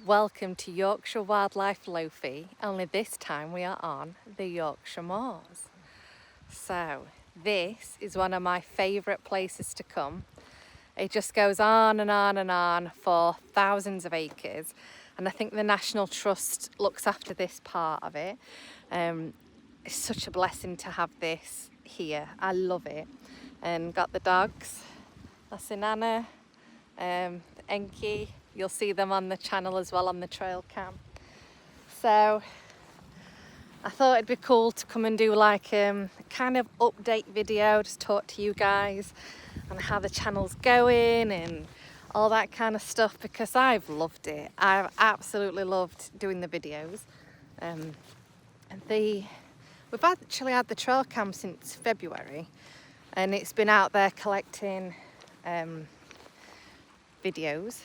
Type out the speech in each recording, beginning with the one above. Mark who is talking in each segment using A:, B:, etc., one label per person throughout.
A: Welcome to Yorkshire Wildlife Lofi, only this time we are on the Yorkshire Moors. So this is one of my favourite places to come. It just goes on and on and on for thousands of acres, and I think the National Trust looks after this part of it. It's such a blessing to have this here. I love it. And got the dogs, that's Nana, Enki. You'll see them on the channel as well on the trail cam. So I thought it'd be cool to come and do like a kind of update video, just talk to you guys on how the channel's going and all that kind of stuff, because I've loved it. I've absolutely loved doing the videos. We've actually had the trail cam since February, and it's been out there collecting videos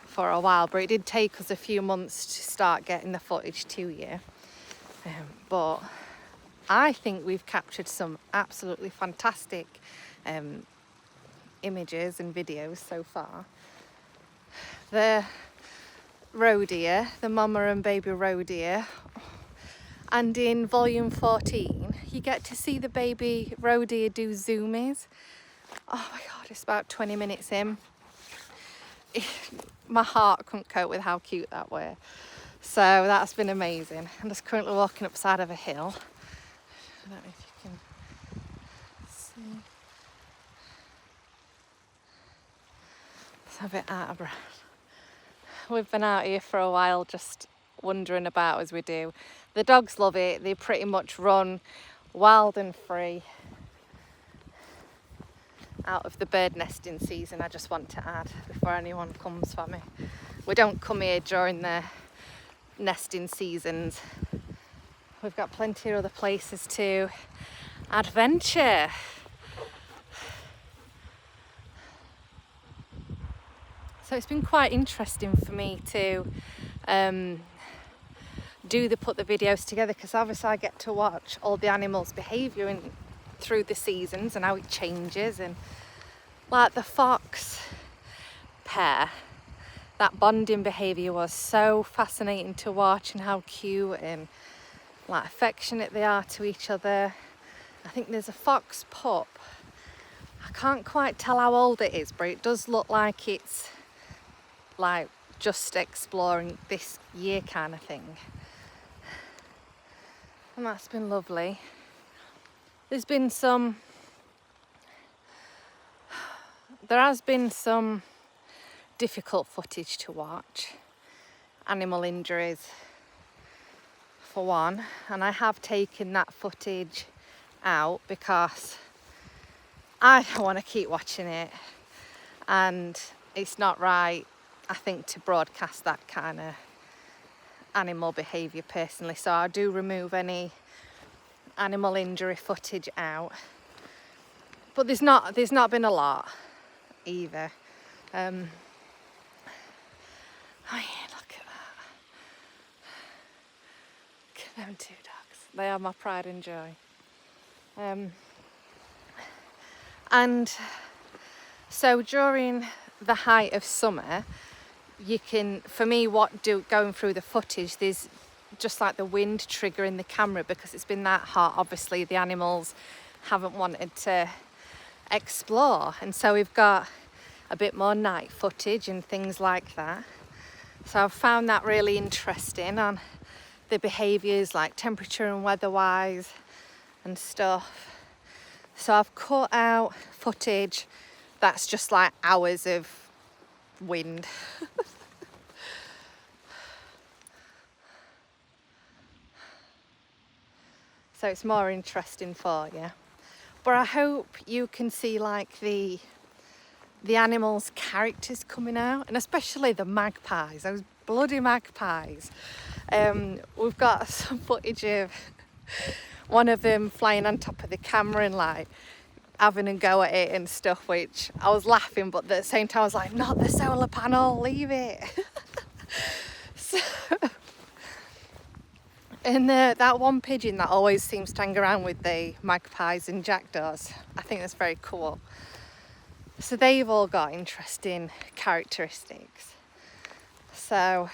A: for a while, but it did take us a few months to start getting the footage to you. But I think we've captured some absolutely fantastic images and videos so far. The roe deer, the mama and baby roe deer, and in volume 14 you get to see the baby roe deer do zoomies. Oh my god, it's about 20 minutes in. My heart couldn't cope with how cute that were. So that's been amazing. I'm just currently walking up side of a hill. I don't know if you can see. It's a bit out of breath. We've been out here for a while just wandering about as we do. The dogs love it. They pretty much run wild and free out of the bird nesting season, I just want to add, before anyone comes for me. We don't come here during the nesting seasons. We've got plenty of other places to adventure. So it's been quite interesting for me to put the videos together, because obviously I get to watch all the animals' behaviour through the seasons and how it changes. And like the fox pair, that bonding behaviour was so fascinating to watch, and how cute and like affectionate they are to each other. I think there's a fox pup. I can't quite tell how old it is, but it does look like it's like just exploring this year kind of thing. And that's been lovely. There has been some difficult footage to watch. Animal injuries for one, and I have taken that footage out because I don't want to keep watching it, and it's not right, I think, to broadcast that kind of animal behaviour personally. So I do remove any animal injury footage out, but there's not been a lot either. Oh yeah, look at that. Look at them two dogs. They are my pride and joy. And so during the height of summer, you can, for me, going through the footage, there's just like the wind triggering the camera, because it's been that hot. Obviously the animals haven't wanted to explore, and so we've got a bit more night footage and things like that. So I've found that really interesting on the behaviours, like temperature and weather wise and stuff. So I've cut out footage that's just like hours of wind. So it's more interesting for you. But I hope you can see like the animals' characters coming out, and especially the magpies, those bloody magpies. We've got some footage of one of them flying on top of the camera and like having a go at it and stuff, which I was laughing, but at the same time I was like, not the solar panel, leave it. So, and that one pigeon that always seems to hang around with the magpies and jackdaws, I think that's very cool. So they've all got interesting characteristics. So,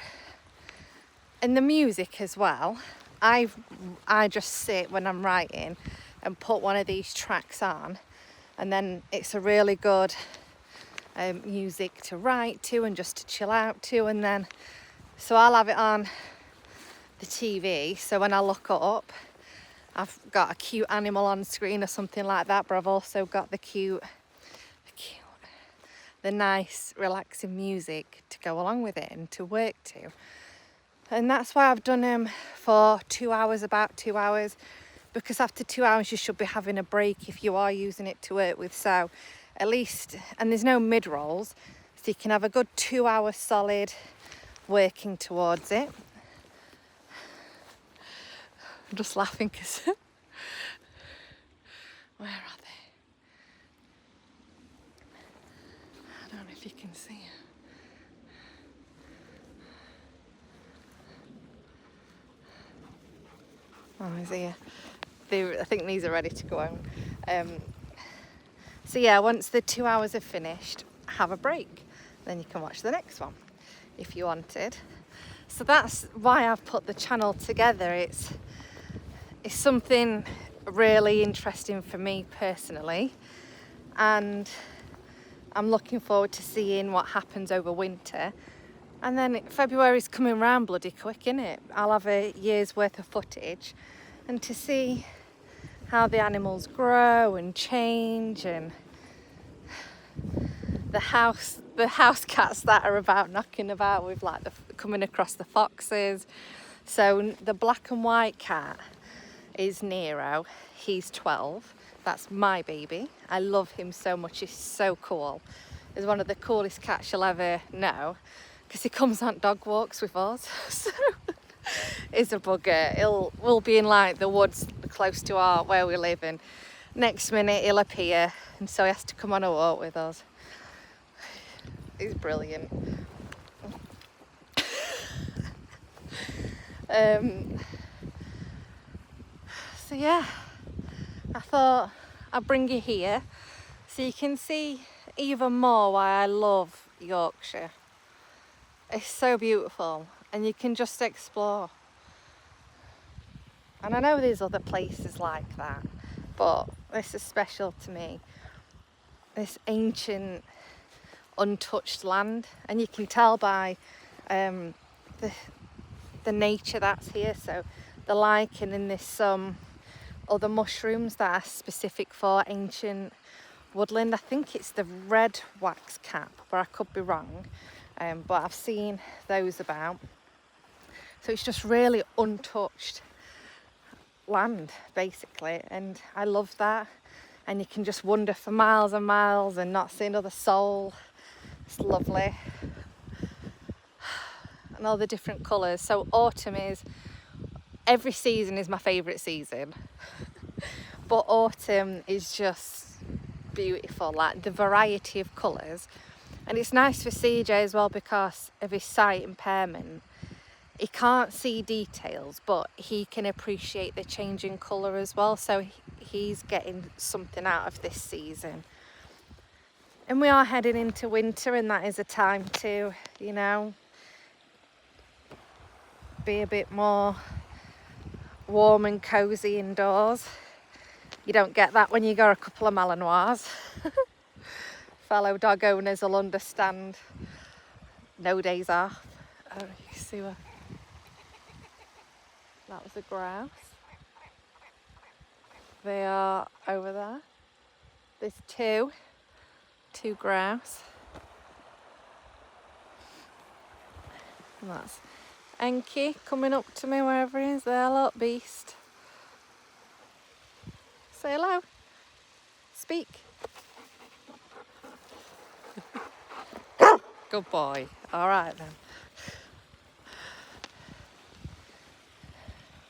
A: and the music as well, I just sit when I'm writing and put one of these tracks on, and then it's a really good music to write to and just to chill out to. And then so I'll have it on the TV, so when I look up I've got a cute animal on screen or something like that, but I've also got the nice relaxing music to go along with it and to work to. And that's why I've done them for 2 hours, about 2 hours, because after 2 hours you should be having a break if you are using it to work with. So at least, and there's no mid-rolls, so you can have a good 2 hours solid working towards it. I'm just laughing because where are they? I don't know if you can see it. Oh, he's here. I think these are ready to go home. So yeah, once the 2 hours are finished, have a break. Then you can watch the next one if you wanted. So that's why I've put the channel together. It's something really interesting for me personally, and I'm looking forward to seeing what happens over winter. And then February's coming round bloody quick, innit? I'll have a year's worth of footage, and to see how the animals grow and change, and the house cats that are knocking about with like coming across the foxes. So the black and white cat is Nero. He's 12. That's my baby. I love him so much. He's so cool. He's one of the coolest cats you'll ever know, because he comes on dog walks with us. So he's a bugger. We'll be in like the woods close to where we live, and next minute he'll appear, and so he has to come on a walk with us. He's brilliant. So yeah, I thought I'd bring you here so you can see even more why I love Yorkshire. It's so beautiful, and you can just explore. And I know there's other places like that, but this is special to me. This ancient, untouched land, and you can tell by the nature that's here. So the lichen in this other mushrooms that are specific for ancient woodland. I think it's the red wax cap, but I could be wrong. But I've seen those about. So it's just really untouched land, basically, and I love that. And you can just wander for miles and miles and not see another soul. It's lovely. And all the different colours. So autumn every season is my favourite season. But autumn is just beautiful, like the variety of colours. And it's nice for CJ as well because of his sight impairment. He can't see details, but he can appreciate the change in colour as well. So he's getting something out of this season. And we are heading into winter, and that is a time to, be a bit more warm and cosy indoors. You don't get that when you got a couple of Malinois. Fellow dog owners will understand. No days off. Oh, you can see where that was a grouse. They are over there. There's two grouse. And that's Enki coming up to me wherever he is. There, look, beast. Say hello. Speak. Good boy. All right then.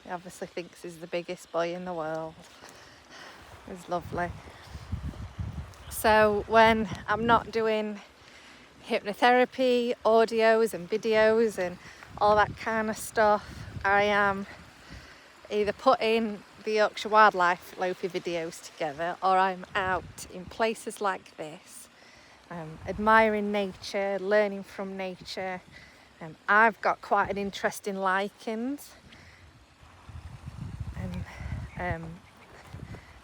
A: He obviously thinks he's the biggest boy in the world. He's lovely. So when I'm not doing hypnotherapy, audios and videos and all that kind of stuff, I am either putting the Yorkshire Wildlife Lofi videos together, or I'm out in places like this, admiring nature, learning from nature, I've got quite an interest in lichens, and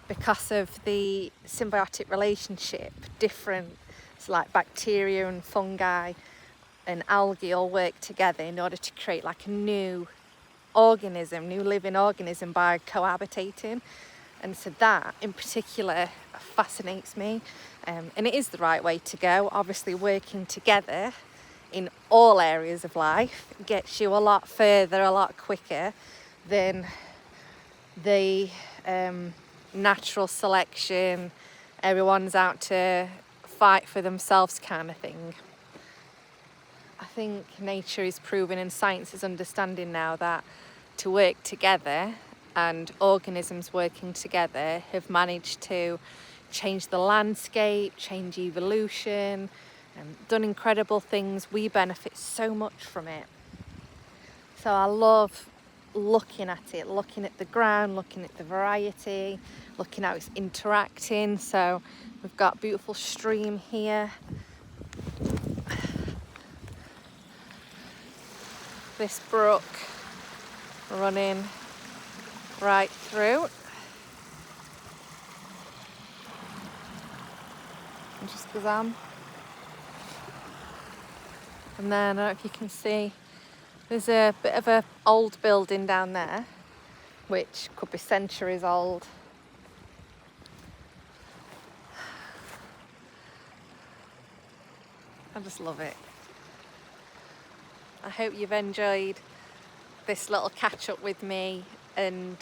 A: because of the symbiotic relationship, different, so like bacteria and fungi and algae all work together in order to create like a new organism, new living organism by cohabitating. And so that in particular fascinates me, and it is the right way to go. Obviously working together in all areas of life gets you a lot further, a lot quicker than the natural selection, everyone's out to fight for themselves kind of thing. I think nature is proving and science is understanding now that to work together and organisms working together have managed to change the landscape, change evolution, and done incredible things. We benefit so much from it. So I love looking at it, looking at the ground, looking at the variety, looking how it's interacting. So we've got a beautiful stream here. This brook running right through. And just goes on. And then, I don't know if you can see, there's a bit of an old building down there, which could be centuries old. I just love it. I hope you've enjoyed this little catch up with me, and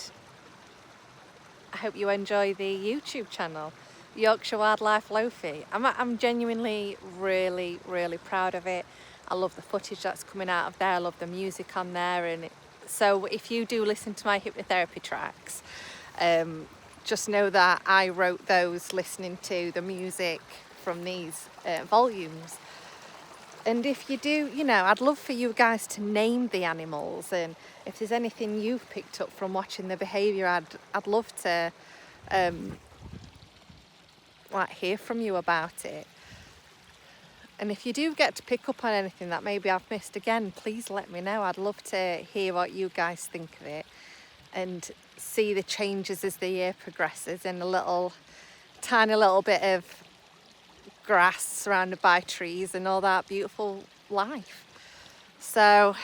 A: I hope you enjoy the YouTube channel, Yorkshire Wildlife Lofi. I'm genuinely really proud of it. I love the footage that's coming out of there. I love the music on there, and so if you do listen to my hypnotherapy tracks, just know that I wrote those listening to the music from these volumes. And if you do, you know, I'd love for you guys to name the animals, and if there's anything you've picked up from watching the behaviour, I'd love to like hear from you about it. And if you do get to pick up on anything that maybe I've missed, again, please let me know. I'd love to hear what you guys think of it and see the changes as the year progresses, and a tiny little bit of grass surrounded by trees and all that beautiful life. So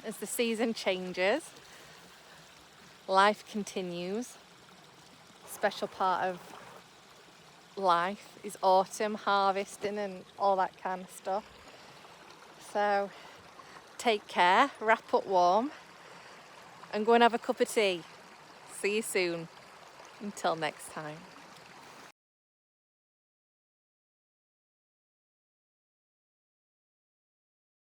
A: as the season changes, life continues. Special part of life is autumn, harvesting and all that kind of stuff. So take care, wrap up warm, and go and have a cup of tea. See you soon. Until next time.